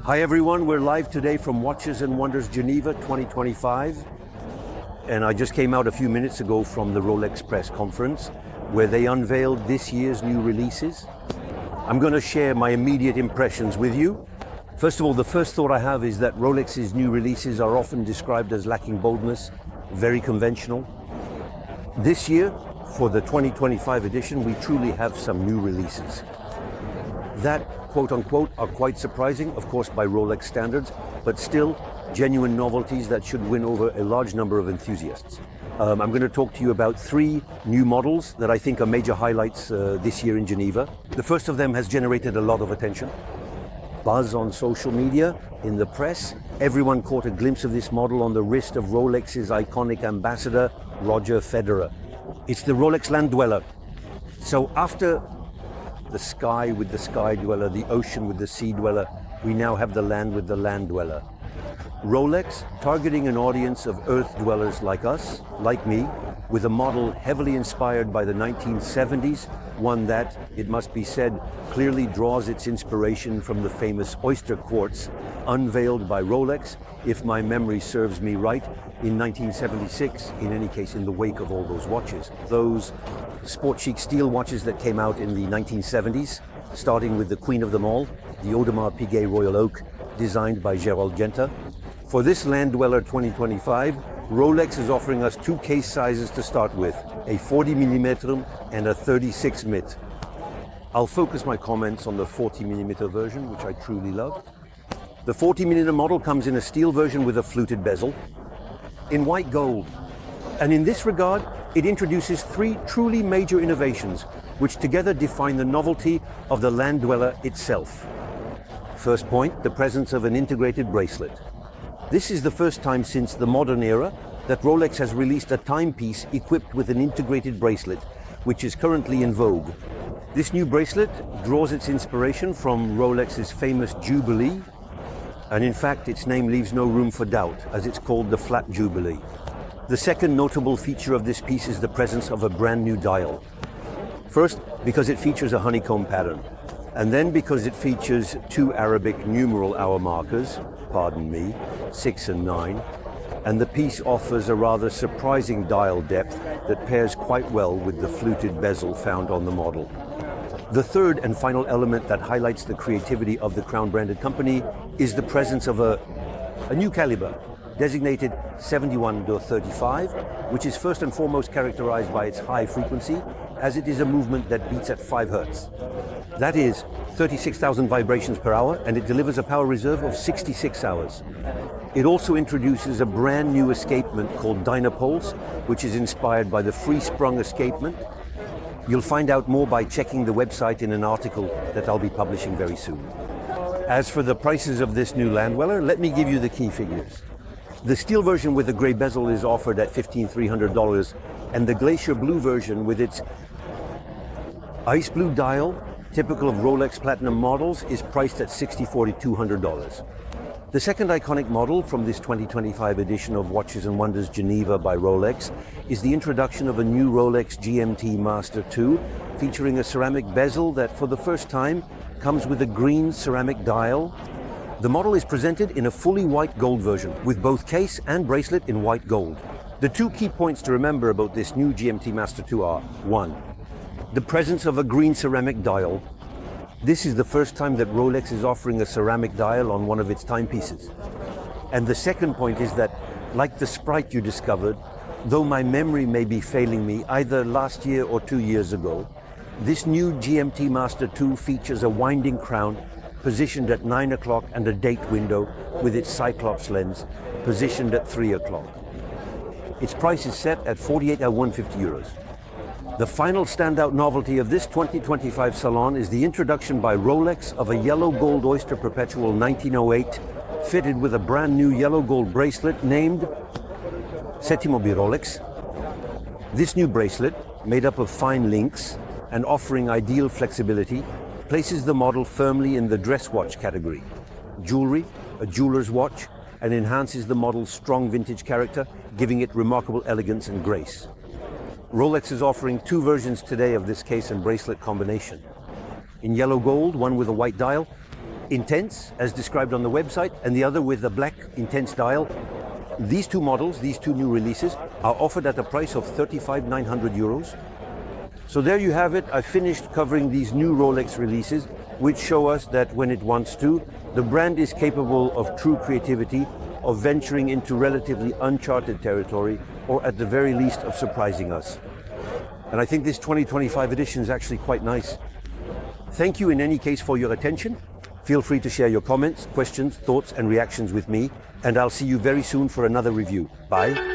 Hi everyone, we're live today from Watches and Wonders Geneva 2025. And I just came out a few minutes ago from the Rolex press conference where they unveiled this year's new releases. I'm going to share my immediate impressions with you. First of all, the first thought I have is that Rolex's new releases are often described as lacking boldness, very conventional. This year, for the 2025 edition, we truly have some new releases that, quote unquote, are quite surprising, of course by Rolex standards, but still genuine novelties that should win over a large number of enthusiasts. I'm going to talk to you about 3 new models that I think are major highlights this year in Geneva. The first of them has generated a lot of attention. Buzz on social media, in the press. Everyone caught a glimpse of this model on the wrist of Rolex's iconic ambassador, Roger Federer. It's the Rolex Land Dweller. So after the sky with the Sky Dweller, the ocean with the Sea Dweller, we now have the land with the Land Dweller. Rolex, targeting an audience of Earth dwellers like us, like me, with a model heavily inspired by the 1970s, one that, it must be said, clearly draws its inspiration from the famous oyster quartz, unveiled by Rolex, if my memory serves me right, in 1976, in any case in the wake of all those watches. Those sport chic steel watches that came out in the 1970s, starting with the queen of them all, the Audemars Piguet Royal Oak, designed by Gerald Genta. For this Land Dweller 2025, Rolex is offering us 2 case sizes to start with, a 40mm and a 36mm. I'll focus my comments on the 40mm version, which I truly love. The 40mm model comes in a steel version with a fluted bezel, in white gold. And in this regard, it introduces 3 truly major innovations, which together define the novelty of the Land Dweller itself. First point, the presence of an integrated bracelet. This is the first time since the modern era that Rolex has released a timepiece equipped with an integrated bracelet, which is currently in vogue. This new bracelet draws its inspiration from Rolex's famous Jubilee, and in fact its name leaves no room for doubt, as it's called the Flat Jubilee. The second notable feature of this piece is the presence of a brand new dial. First, because it features a honeycomb pattern, and then because it features 2 Arabic numeral hour markers, pardon me, 6 and 9, and the piece offers a rather surprising dial depth that pairs quite well with the fluted bezel found on the model. The third and final element that highlights the creativity of the Crown-branded company is the presence of a new caliber, designated 71-35, which is first and foremost characterized by its high frequency, as it is a movement that beats at 5 Hertz. That is 36,000 vibrations per hour, and it delivers a power reserve of 66 hours. It also introduces a brand new escapement called Dynapulse, which is inspired by the free-sprung escapement. You'll find out more by checking the website in an article that I'll be publishing very soon. As for the prices of this new Land Dweller, let me give you the key figures. The steel version with the gray bezel is offered at $15,300, and the glacier blue version with its ice blue dial, typical of Rolex Platinum models, is priced at $64,200. The second iconic model from this 2025 edition of Watches and Wonders Geneva by Rolex is the introduction of a new Rolex GMT Master 2, featuring a ceramic bezel that for the first time comes with a green ceramic dial. The model is presented in a fully white gold version, with both case and bracelet in white gold. The 2 key points to remember about this new GMT Master 2 are: 1. The presence of a green ceramic dial. This is the first time that Rolex is offering a ceramic dial on one of its timepieces. And the second point is that, like the Sprite you discovered, though my memory may be failing me, either last year or 2 years ago, this new GMT Master 2 features a winding crown positioned at 9 o'clock and a date window with its Cyclops lens positioned at 3 o'clock. Its price is set at €48,150. The final standout novelty of this 2025 salon is the introduction by Rolex of a yellow gold oyster perpetual 1908, fitted with a brand new yellow gold bracelet named Settimo bi Rolex. This new bracelet, made up of fine links and offering ideal flexibility, places the model firmly in the dress watch category. Jewelry, a jeweler's watch, and enhances the model's strong vintage character, giving it remarkable elegance and grace. Rolex is offering 2 versions today of this case and bracelet combination. In yellow gold, one with a white dial, intense, as described on the website, and the other with the black intense dial. These two models, these two new releases, are offered at a price of 35,900 euros. So there you have it. I finished covering these new Rolex releases, which show us that when it wants to, the brand is capable of true creativity, of venturing into relatively uncharted territory, or at the very least of surprising us. And I think this 2025 edition is actually quite nice. Thank you in any case for your attention. Feel free to share your comments, questions, thoughts and reactions with me, and I'll see you very soon for another review. Bye.